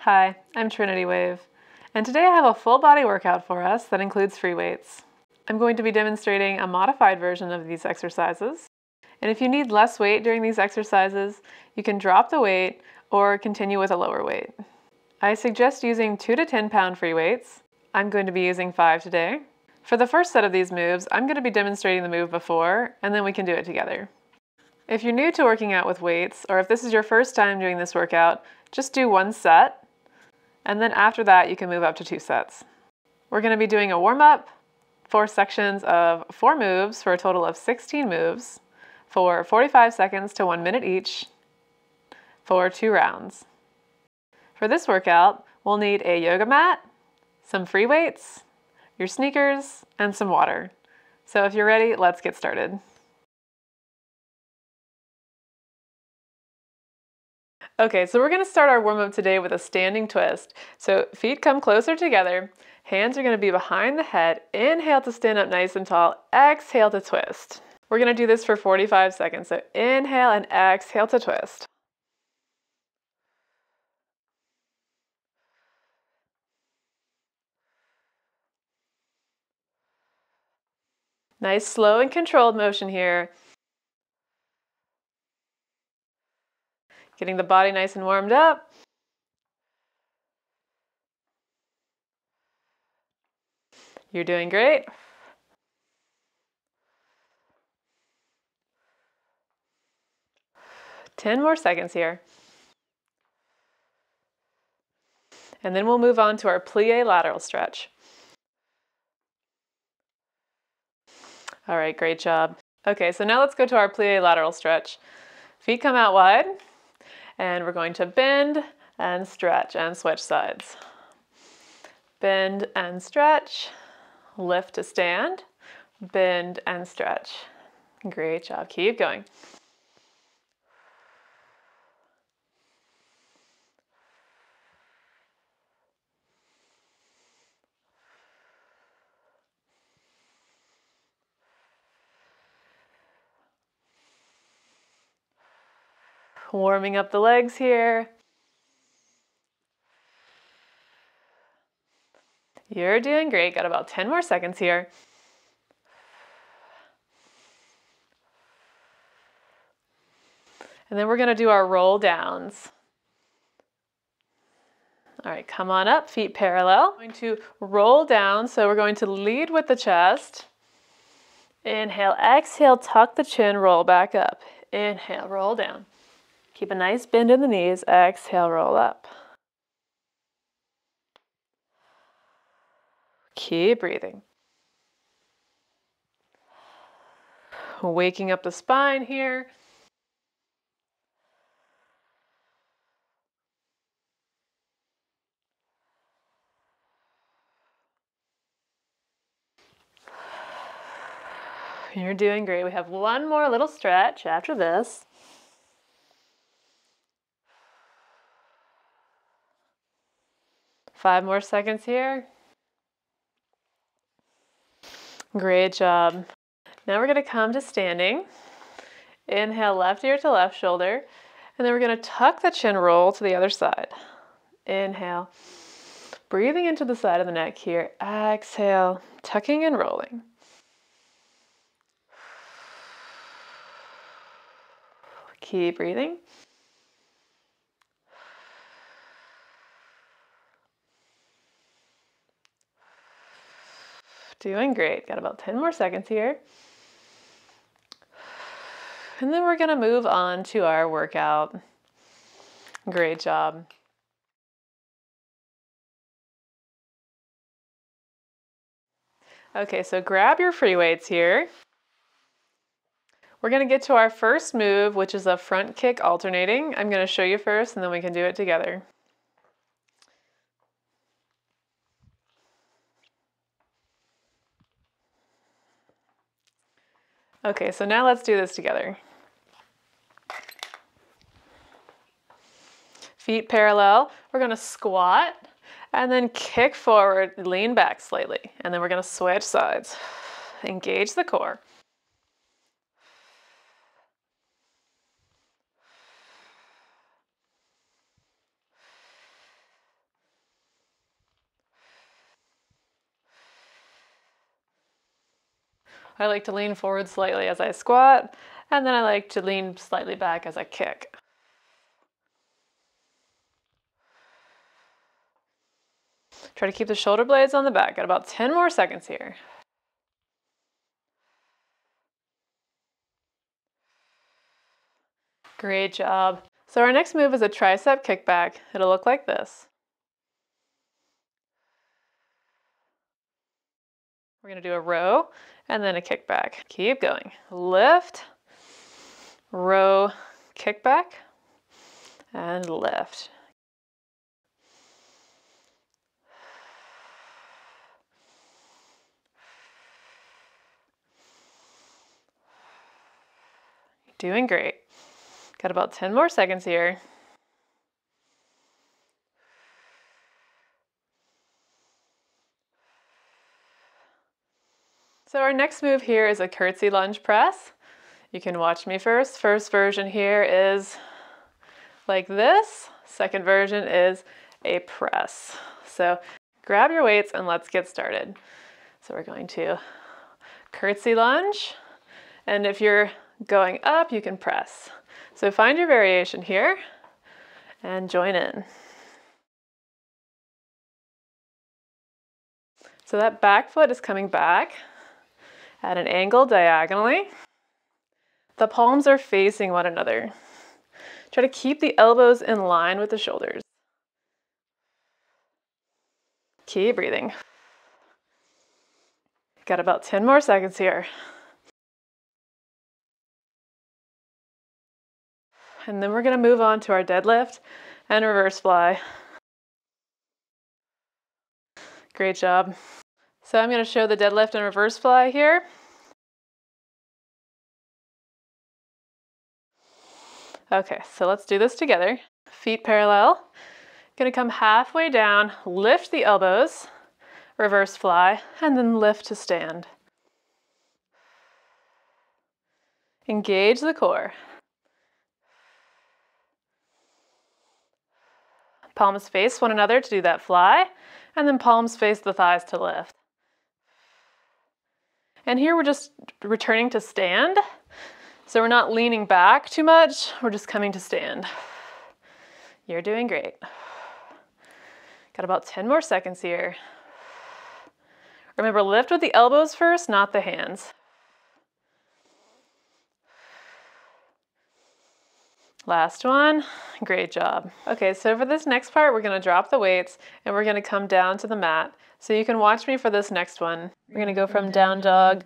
Hi, I'm Trinity Wave, and today I have a full body workout for us that includes free weights. I'm going to be demonstrating a modified version of these exercises, and if you need less weight during these exercises, you can drop the weight or continue with a lower weight. I suggest using 2 to 10 pound free weights. I'm going to be using 5 today. For the first set of these moves, I'm going to be demonstrating the move before, and then we can do it together. If you're new to working out with weights, or if this is your first time doing this workout, just do 1 set. And then after that, you can move up to 2 sets. We're going to be doing a warm-up, 4 sections of 4 moves for a total of 16 moves for 45 seconds to 1 minute each for 2 rounds. For this workout, we'll need a yoga mat, some free weights, your sneakers, and some water. So if you're ready, let's get started. Okay, so we're going to start our warm-up today with a standing twist. So feet come closer together, hands are going to be behind the head, inhale to stand up nice and tall, exhale to twist. We're going to do this for 45 seconds, so inhale and exhale to twist. Nice slow and controlled motion here. Getting the body nice and warmed up. You're doing great. Ten more seconds here. And then we'll move on to our plie lateral stretch. All right, great job. Okay, so now let's go to our plie lateral stretch. Feet come out wide, and we're going to bend and stretch and switch sides. Bend and stretch, lift to stand, bend and stretch. Great job, keep going. Warming up the legs here. You're doing great, got about 10 more seconds here. And then we're gonna do our roll downs. All right, come on up, feet parallel. We're going to roll down, so we're going to lead with the chest. Inhale, exhale, tuck the chin, roll back up. Inhale, roll down. Keep a nice bend in the knees, exhale, roll up. Keep breathing. Waking up the spine here. You're doing great. We have one more little stretch after this. Five more seconds here. Great job. Now we're going to come to standing. Inhale, left ear to left shoulder. And then we're going to tuck the chin, roll to the other side. Inhale. Breathing into the side of the neck here. Exhale, tucking and rolling. Keep breathing. Doing great. Got about 10 more seconds here. And then we're going to move on to our workout. Great job. Okay, so grab your free weights here. We're going to get to our first move, which is a front kick alternating. I'm going to show you first, and then we can do it together. Okay, so now let's do this together. Feet parallel. We're going to squat and then kick forward, lean back slightly, and then we're going to switch sides. Engage the core. I like to lean forward slightly as I squat, and then I like to lean slightly back as I kick. Try to keep the shoulder blades on the back. Got about 10 more seconds here. Great job. So our next move is a tricep kickback. It'll look like this. We're gonna do a row and then a kickback. Keep going. Lift, row, kickback, and lift. Doing great. Got about 10 more seconds here. So our next move here is a curtsy lunge press. You can watch me first. First version here is like this. Second version is a press. So grab your weights and let's get started. So we're going to curtsy lunge. And if you're going up, you can press. So find your variation here and join in. So that back foot is coming back at an angle diagonally. The palms are facing one another. Try to keep the elbows in line with the shoulders. Keep breathing. Got about 10 more seconds here. And then we're going to move on to our deadlift and reverse fly. Great job. So I'm going to show the deadlift and reverse fly here. Okay, so let's do this together. Feet parallel. Going to come halfway down, lift the elbows, reverse fly, and then lift to stand. Engage the core. Palms face one another to do that fly, and then palms face the thighs to lift. And here we're just returning to stand. So we're not leaning back too much, we're just coming to stand. You're doing great. Got about 10 more seconds here. Remember, lift with the elbows first, not the hands. Last one. Great job. Okay, so for this next part, we're going to drop the weights and we're going to come down to the mat. So you can watch me for this next one. We're going to go from down dog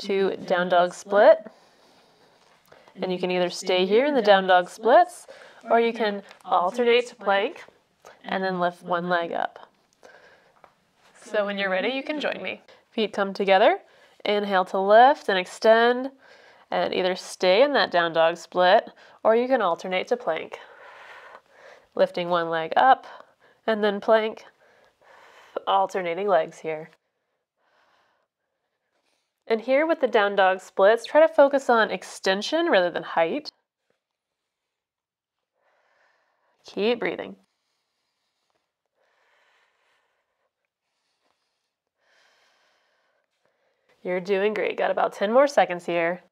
to down dog split. And you can either stay here in the down dog splits, or you can alternate to plank and then lift one leg up. So when you're ready, you can join me. Feet come together. Inhale to lift and extend, and either stay in that down dog split, or you can alternate to plank. Lifting one leg up, and then plank, alternating legs here. And here with the down dog splits, try to focus on extension rather than height. Keep breathing. You're doing great. Got about 10 more seconds here.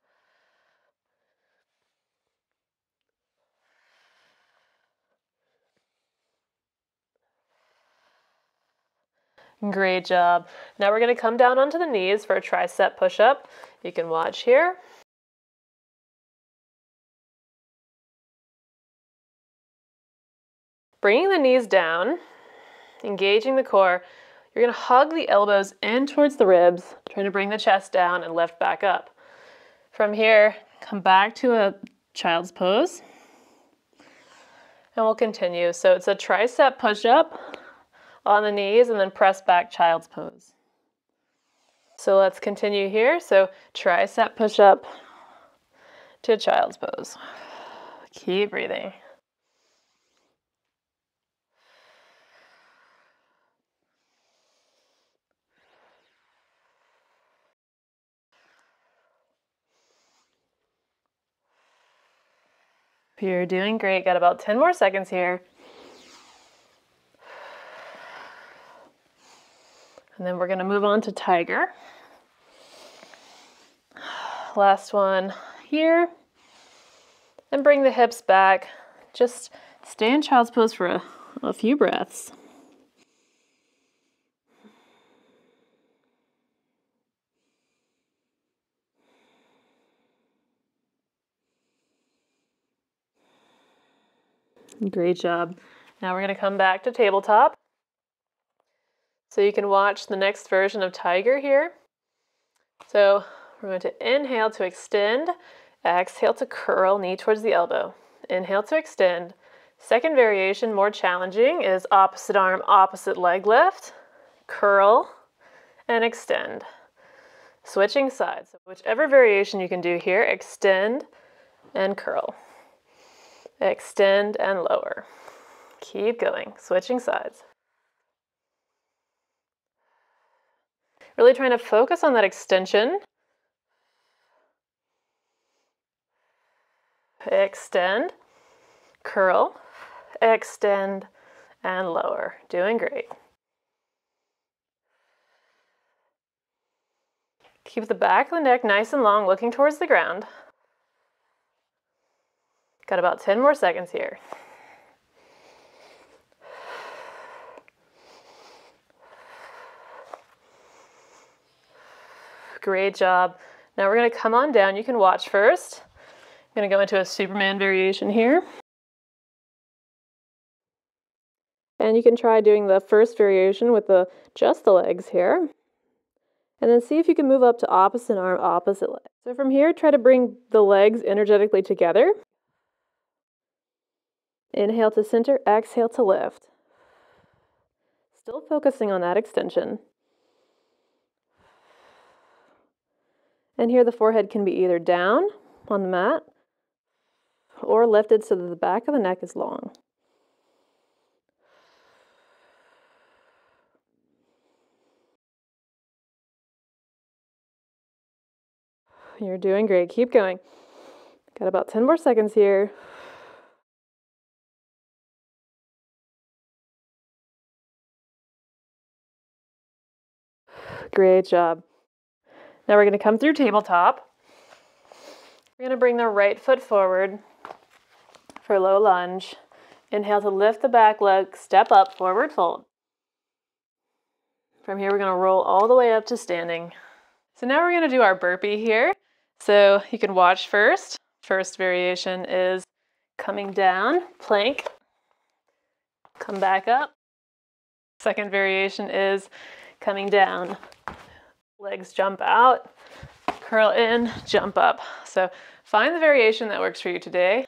Great job. Now we're going to come down onto the knees for a tricep push-up. You can watch here. Bringing the knees down, engaging the core. You're going to hug the elbows in towards the ribs, trying to bring the chest down and lift back up. From here, come back to a child's pose. And we'll continue. So it's a tricep push-up on the knees and then press back child's pose. So let's continue here. So tricep push-up to child's pose. Keep breathing. You're doing great. Got about 10 more seconds here. And then we're going to move on to tiger. Last one here. And bring the hips back. Just stay in child's pose for a few breaths. Great job. Now we're going to come back to tabletop. So you can watch the next version of tiger here. So we're going to inhale to extend, exhale to curl, knee towards the elbow. Inhale to extend. Second variation, more challenging, is opposite arm, opposite leg lift, curl, and extend. Switching sides. So whichever variation you can do here, extend and curl. Extend and lower. Keep going, switching sides. Really trying to focus on that extension. Extend, curl, extend, and lower. Doing great. Keep the back of the neck nice and long, looking towards the ground. Got about 10 more seconds here. Great job. Now we're going to come on down. You can watch first. I'm going to go into a Superman variation here. And you can try doing the first variation with just the legs here. And then see if you can move up to opposite arm, opposite leg. So from here, try to bring the legs energetically together. Inhale to center, exhale to lift. Still focusing on that extension. And here the forehead can be either down on the mat or lifted so that the back of the neck is long. You're doing great. Keep going. Got about 10 more seconds here. Great job. Now we're going to come through tabletop. We're going to bring the right foot forward for low lunge. Inhale to lift the back leg, step up, forward fold. From here, we're going to roll all the way up to standing. So now we're going to do our burpee here. So you can watch first. First variation is coming down, plank, come back up. Second variation is coming down, legs jump out, curl in, jump up. So find the variation that works for you today.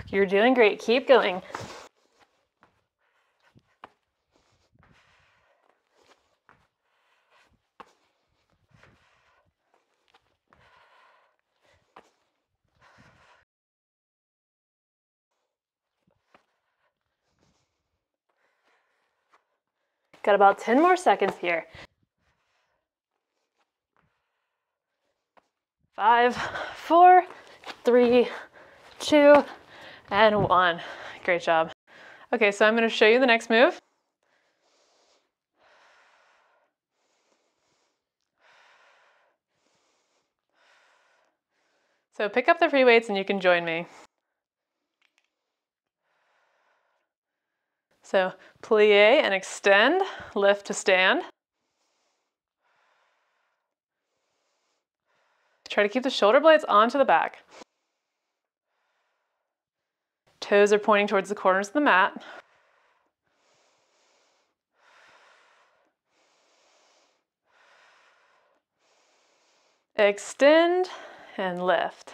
You're doing great. Keep going. Got about 10 more seconds here. 5, 4, 3, 2, and 1. Great job. Okay, so I'm going to show you the next move. So pick up the free weights and you can join me. So plie and extend, lift to stand. Try to keep the shoulder blades onto the back. Toes are pointing towards the corners of the mat. Extend and lift.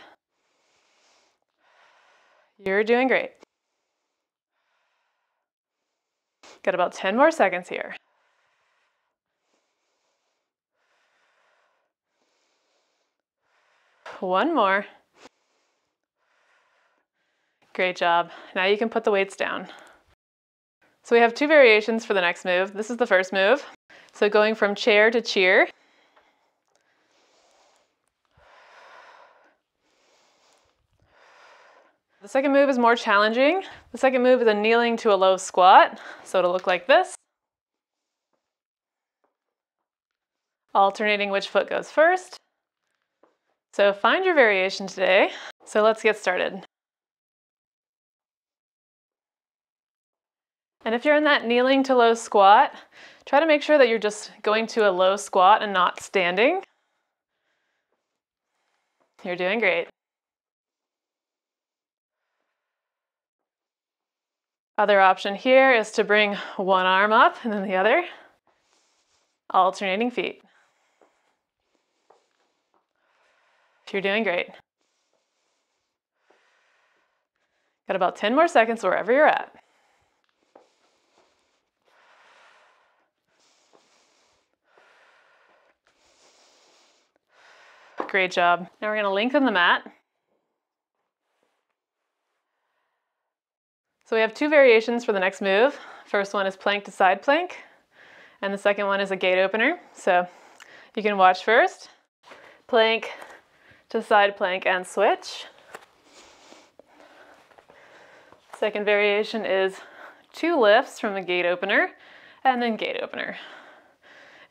You're doing great. Got about 10 more seconds here. One more. Great job. Now you can put the weights down. So we have two variations for the next move. This is the first move. So going from chair to cheer. The second move is more challenging. The second move is a kneeling to a low squat. So it'll look like this. Alternating which foot goes first. So find your variation today. So let's get started. And if you're in that kneeling to low squat, try to make sure that you're just going to a low squat and not standing. You're doing great. Other option here is to bring one arm up and then the other. Alternating feet. You're doing great. Got about 10 more seconds wherever you're at. Great job. Now we're going to lengthen the mat. So we have two variations for the next move. First one is plank to side plank, and the second one is a gate opener. So you can watch first. Plank to side plank and switch. Second variation is 2 lifts from the gate opener and then gate opener.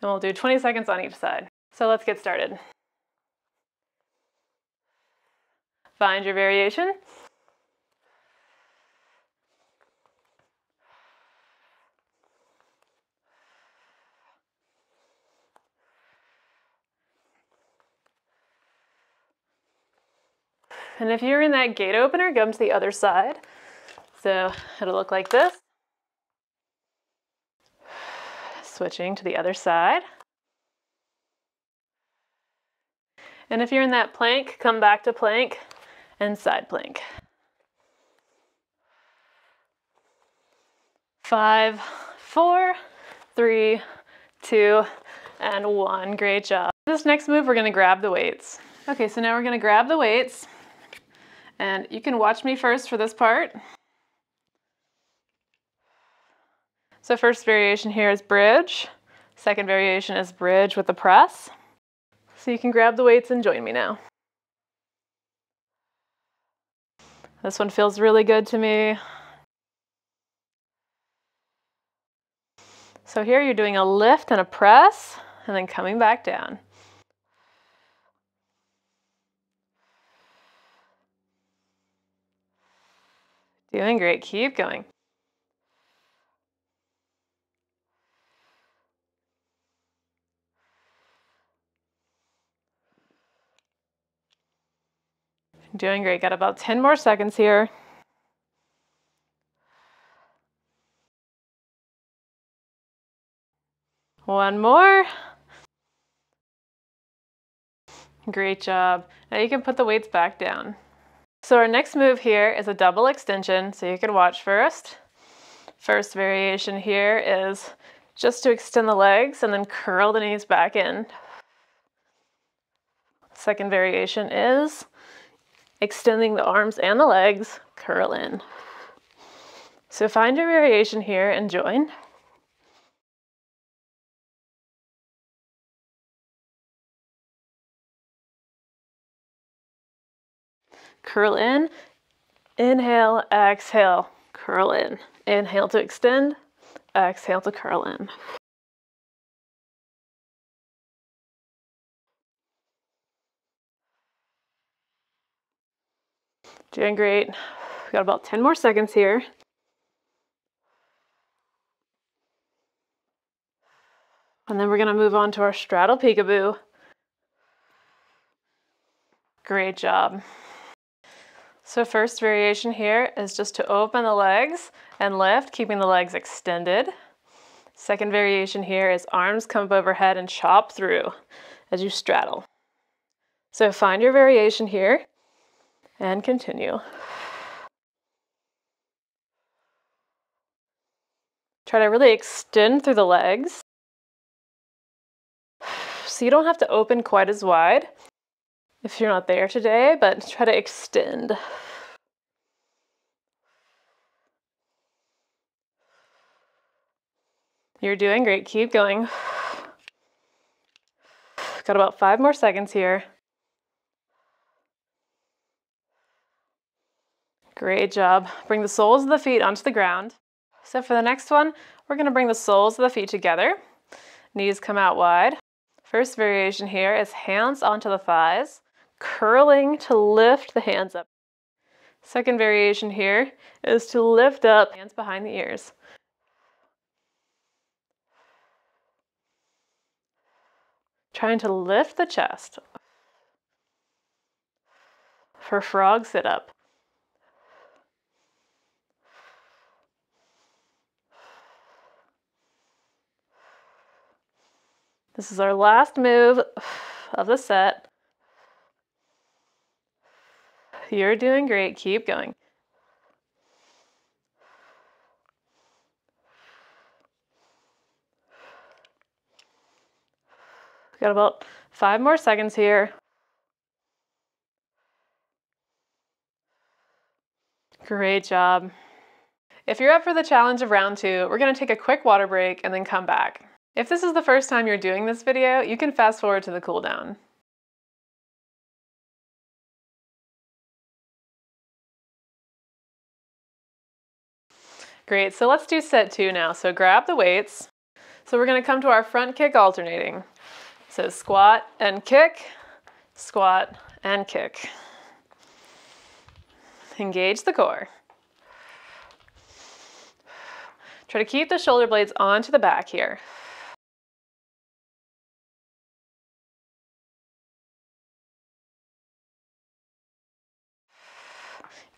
And we'll do 20 seconds on each side. So let's get started. Find your variation. And if you're in that gate opener, come to the other side. So it'll look like this. Switching to the other side. And if you're in that plank, come back to plank and side plank. 5, 4, 3, 2, and 1. Great job. This next move, we're gonna grab the weights. Okay, so now we're gonna grab the weights. And you can watch me first for this part. So first variation here is bridge. Second variation is bridge with the press. So you can grab the weights and join me now. This one feels really good to me. So here you're doing a lift and a press, and then coming back down. Doing great, keep going. Doing great, got about 10 more seconds here. One more. Great job. Now you can put the weights back down. So our next move here is a double extension, so you can watch first. First variation here is just to extend the legs and then curl the knees back in. Second variation is extending the arms and the legs, curl in. So find your variation here and join. Curl in, inhale, exhale, curl in. Inhale to extend, exhale to curl in. Doing great. We've got about 10 more seconds here. And then we're gonna move on to our straddle peekaboo. Great job. So first variation here is just to open the legs and lift, keeping the legs extended. Second variation here is arms come up overhead and chop through as you straddle. So find your variation here and continue. Try to really extend through the legs. So you don't have to open quite as wide if you're not there today, but try to extend. You're doing great, keep going. Got about 5 more seconds here. Great job. Bring the soles of the feet onto the ground. So for the next one, we're going to bring the soles of the feet together. Knees come out wide. First variation here is hands onto the thighs, curling to lift the hands up. Second variation here is to lift up, hands behind the ears. Trying to lift the chest. For frog sit up. This is our last move of the set. You're doing great. Keep going. We've got about 5 more seconds here. Great job. If you're up for the challenge of round 2, we're going to take a quick water break and then come back. If this is the first time you're doing this video, you can fast forward to the cool down. Great, so let's do set 2 now. So grab the weights. So we're going to come to our front kick alternating. So squat and kick, squat and kick. Engage the core. Try to keep the shoulder blades onto the back here.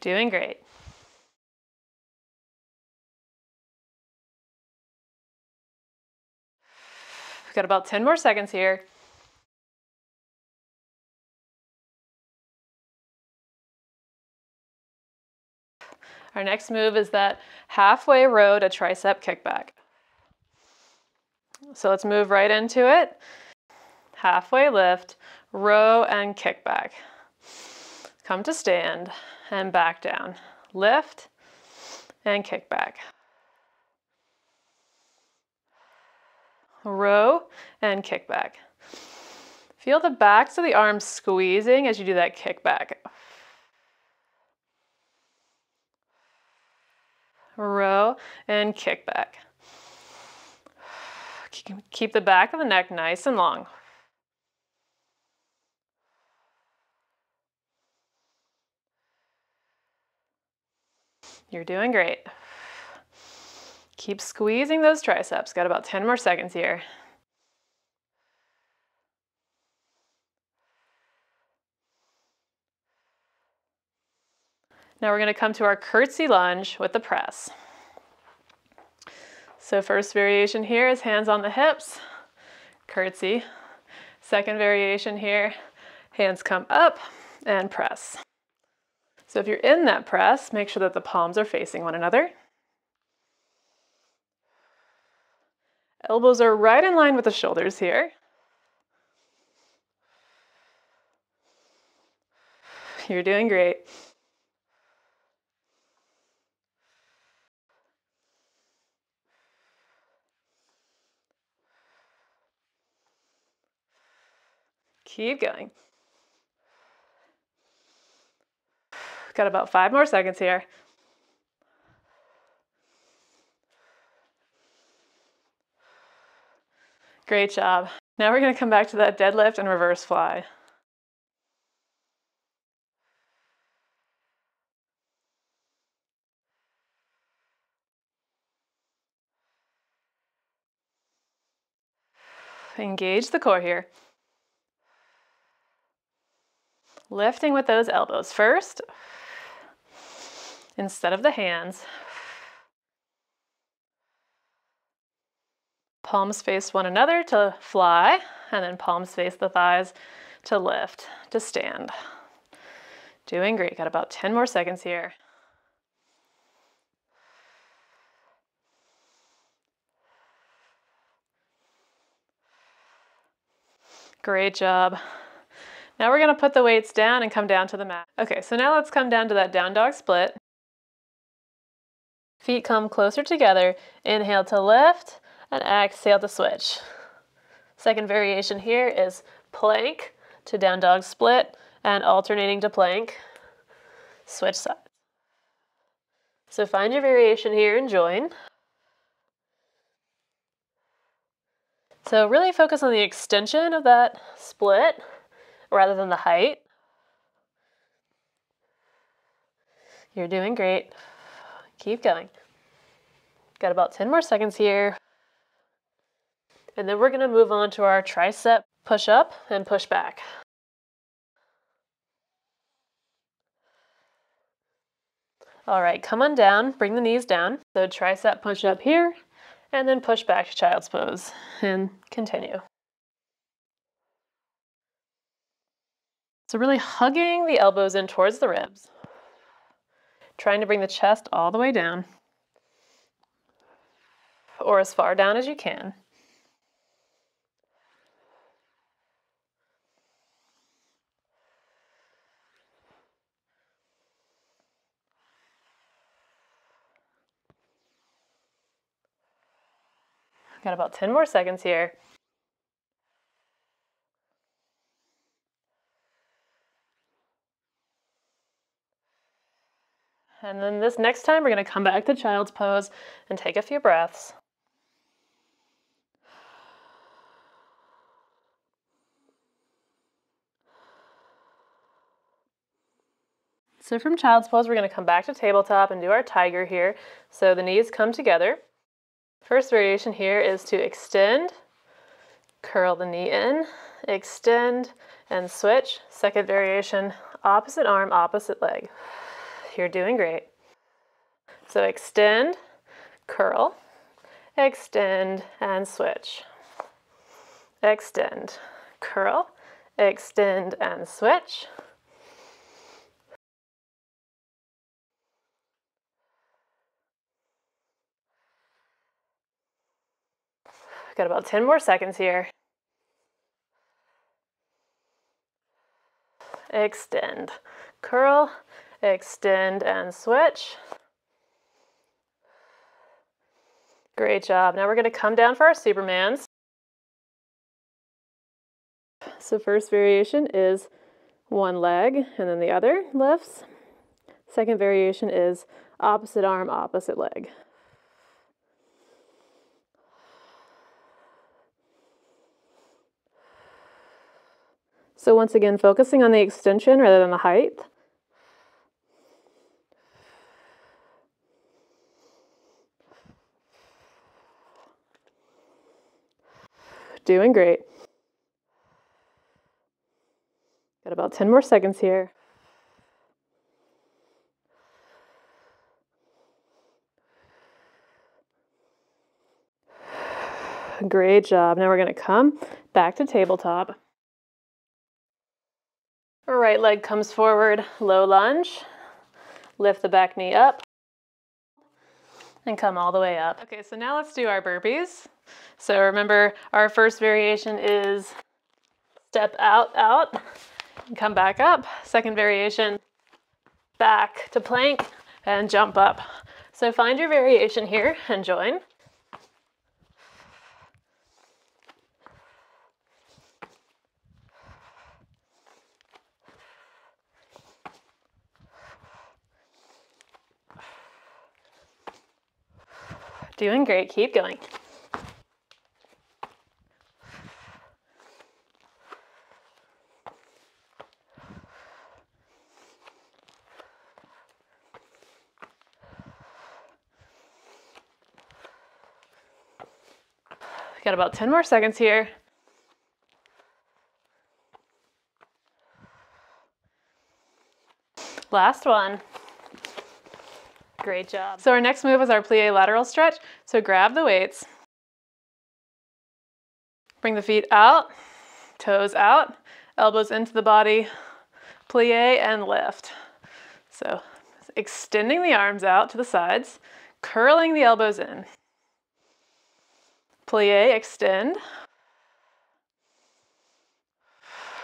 Doing great. We've got about 10 more seconds here. Our next move is that halfway row to tricep kickback. So let's move right into it. Halfway lift, row and kickback. Come to stand and back down. Lift and kickback. Row and kickback. Feel the backs of the arms squeezing as you do that kickback. Row and kickback. Keep the back of the neck nice and long. You're doing great. Keep squeezing those triceps. Got about 10 more seconds here. Now we're going to come to our curtsy lunge with the press. So first variation here is hands on the hips, curtsy. Second variation here, hands come up and press. So if you're in that press, make sure that the palms are facing one another. Elbows are right in line with the shoulders here. You're doing great. Keep going. Got about 5 more seconds here. Great job. Now we're going to come back to that deadlift and reverse fly. Engage the core here. Lifting with those elbows first, instead of the hands. Palms face one another to fly, and then palms face the thighs to lift, to stand. Doing great. Got about 10 more seconds here. Great job. Now we're going to put the weights down and come down to the mat. Okay, so now let's come down to that down dog split. Feet come closer together. Inhale to lift and exhale to switch. Second variation here is plank to down dog split and alternating to plank. Switch sides. So find your variation here and join. So really focus on the extension of that split rather than the height. You're doing great. Keep going. Got about 10 more seconds here. And then we're going to move on to our tricep push up and push back. All right, come on down, bring the knees down. So tricep push up here, and then push back to child's pose, and continue. So really hugging the elbows in towards the ribs. Trying to bring the chest all the way down, or as far down as you can. Got about 10 more seconds here. And then this next time, we're going to come back to child's pose and take a few breaths. So from child's pose, we're going to come back to tabletop and do our tiger here. So the knees come together. First variation here is to extend, curl the knee in, extend, and switch. Second variation, opposite arm, opposite leg. You're doing great. So extend, curl, extend, and switch. Extend, curl, extend, and switch. Got about 10 more seconds here. Extend, curl, extend, and switch. Great job. Now we're going to come down for our Supermans. So first variation is one leg and then the other lifts. Second variation is opposite arm, opposite leg. So once again, focusing on the extension rather than the height. Doing great. Got about 10 more seconds here. Great job. Now we're going to come back to tabletop. Right leg comes forward, low lunge. Lift the back knee up and come all the way up. Okay, so now let's do our burpees. So remember, our first variation is step out, out, and come back up. Second variation, back to plank and jump up. So find your variation here and join. Doing great, keep going. Got about 10 more seconds here. Last one. Great job. So our next move is our plie lateral stretch. So grab the weights. Bring the feet out, toes out, elbows into the body, plie and lift. So extending the arms out to the sides, curling the elbows in. Plie, extend,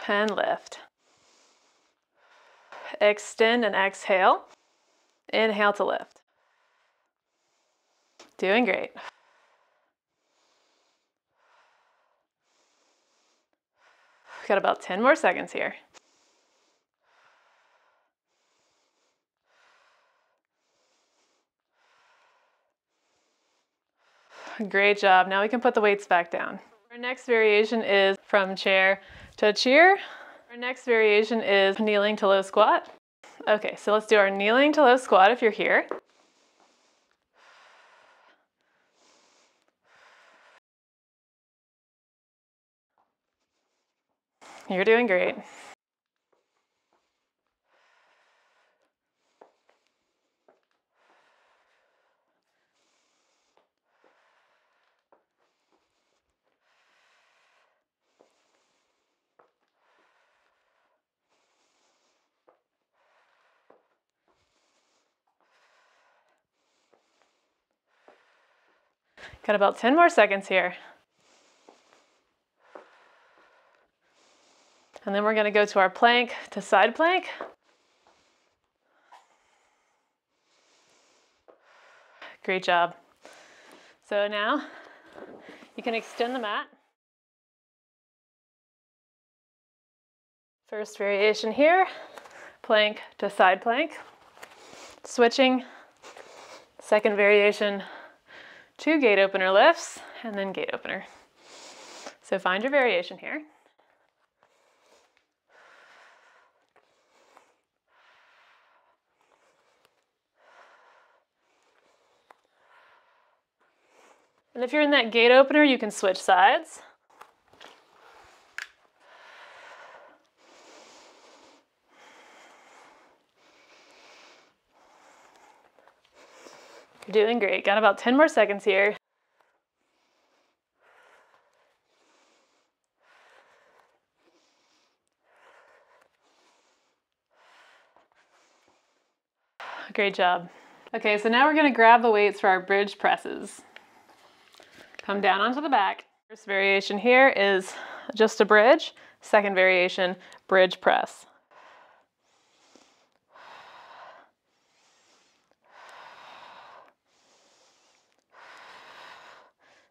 and lift. Extend and exhale. Inhale to lift. Doing great. Got about 10 more seconds here. Great job. Now we can put the weights back down. Our next variation is from chair to cheer. Our next variation is kneeling to low squat. Okay, so let's do our kneeling to low squat if you're here. You're doing great. Got about 10 more seconds here. And then we're going to go to our plank to side plank. Great job. So now you can extend the mat. First variation here, plank to side plank. Switching. Second variation, 2 gate opener lifts and then gate opener. So find your variation here. And if you're in that gate opener, you can switch sides. You're doing great. Got about 10 more seconds here. Great job. Okay, so now we're going to grab the weights for our bridge presses. Come down onto the back. First variation here is just a bridge. Second variation, bridge press.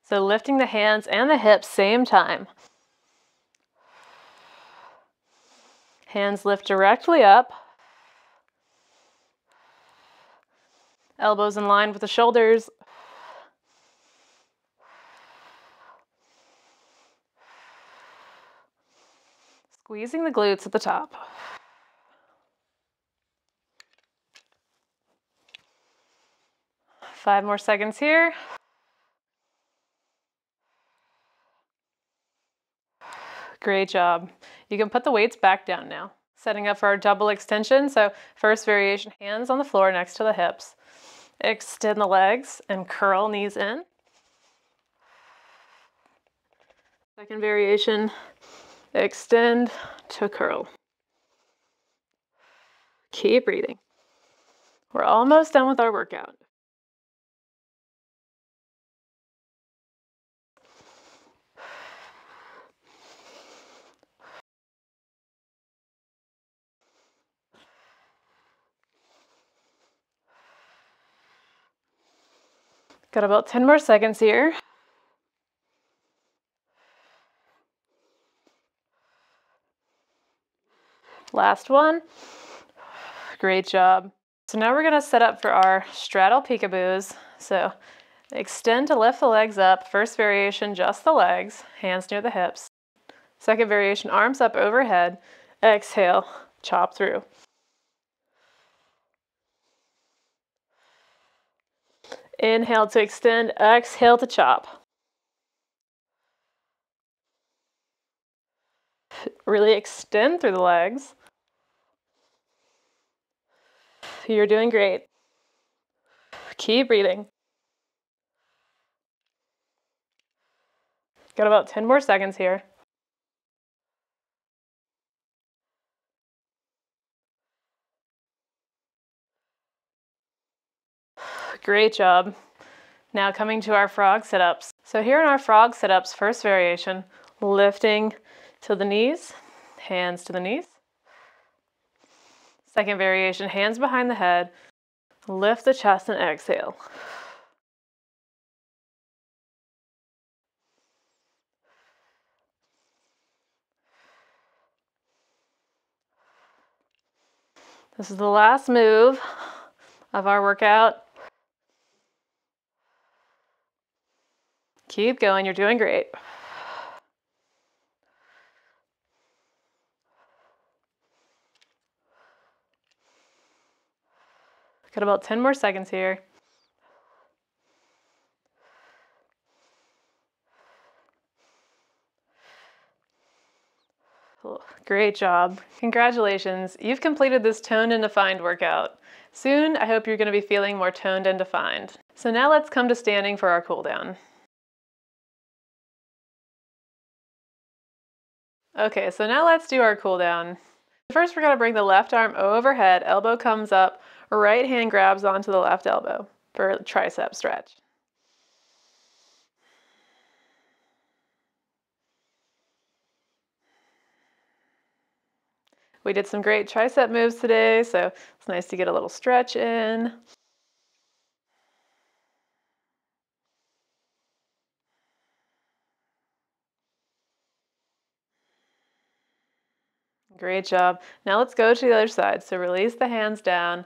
So lifting the hands and the hips same time. Hands lift directly up. Elbows in line with the shoulders. Squeezing the glutes at the top. Five more seconds here. Great job. You can put the weights back down now. Setting up for our double extension. So first variation, hands on the floor next to the hips. Extend the legs and curl knees in. Second variation, extend to curl. Keep breathing. We're almost done with our workout. Got about 10 more seconds here. Last one. Great job. So now we're going to set up for our straddle peekaboos. So extend to lift the legs up. First variation, just the legs, hands near the hips. Second variation, arms up overhead. Exhale, chop through. Inhale to extend, exhale to chop. Really extend through the legs. You're doing great. Keep breathing. Got about 10 more seconds here. Great job. Now coming to our frog sit-ups. So here in our frog sit-ups, first variation, lifting to the knees, hands to the knees. Second variation, hands behind the head, lift the chest and exhale. This is the last move of our workout. Keep going, you're doing great. Got about 10 more seconds here. Great job. Congratulations. You've completed this toned and defined workout. Soon, I hope you're going to be feeling more toned and defined. So now let's come to standing for our cool down. Okay, so now let's do our cool down. First, we're going to bring the left arm overhead, elbow comes up, right hand grabs onto the left elbow for a tricep stretch. We did some great tricep moves today, so it's nice to get a little stretch in. Great job. Now let's go to the other side. So release the hands down.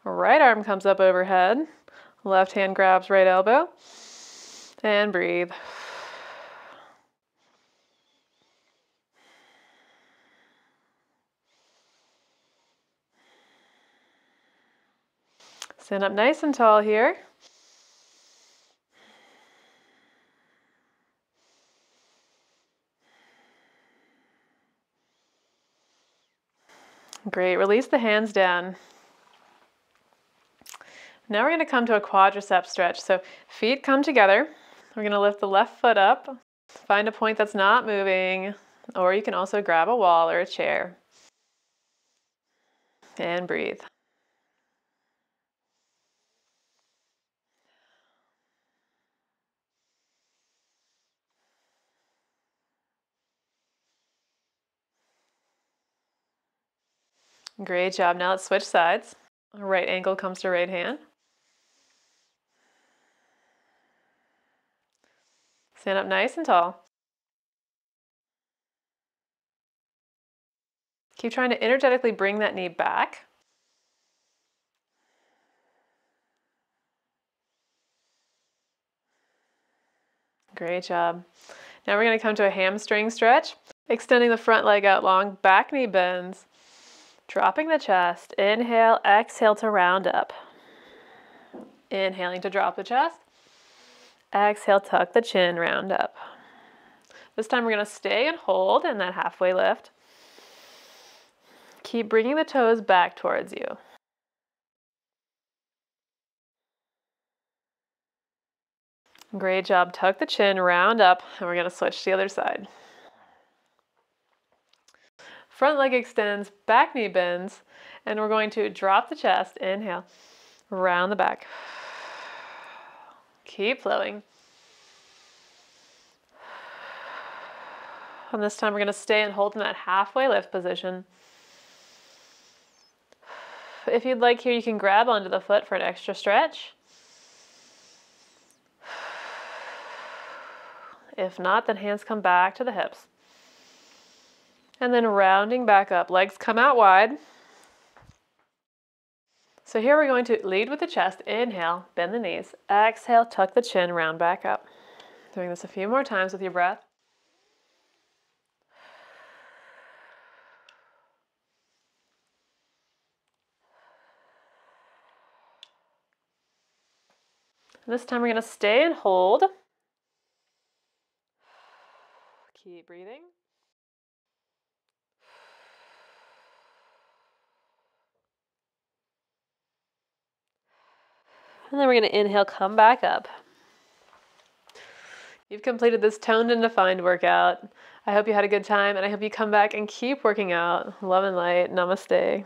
Right arm comes up overhead. Left hand grabs right elbow. And breathe. Stand up nice and tall here. Great, release the hands down. Now we're going to come to a quadricep stretch. So feet come together. We're going to lift the left foot up. Find a point that's not moving, or you can also grab a wall or a chair. And breathe. Great job. Now let's switch sides. Right ankle comes to right hand. Stand up nice and tall. Keep trying to energetically bring that knee back. Great job. Now we're going to come to a hamstring stretch. Extending the front leg out long, back knee bends. Dropping the chest. Inhale, exhale to round up. Inhaling to drop the chest. Exhale, tuck the chin, round up. This time we're going to stay and hold in that halfway lift. Keep bringing the toes back towards you. Great job. Tuck the chin, round up, and we're going to switch to the other side. Front leg extends, back knee bends, and we're going to drop the chest. Inhale, round the back. Keep flowing. And this time we're going to stay and hold in that halfway lift position. If you'd like here, you can grab onto the foot for an extra stretch. If not, then hands come back to the hips. And then rounding back up. Legs come out wide. So here we're going to lead with the chest. Inhale, bend the knees. Exhale, tuck the chin, round back up. Doing this a few more times with your breath. This time we're going to stay and hold. Keep breathing. And then we're going to inhale, come back up. You've completed this toned and defined workout. I hope you had a good time, and I hope you come back and keep working out. Love and light. Namaste.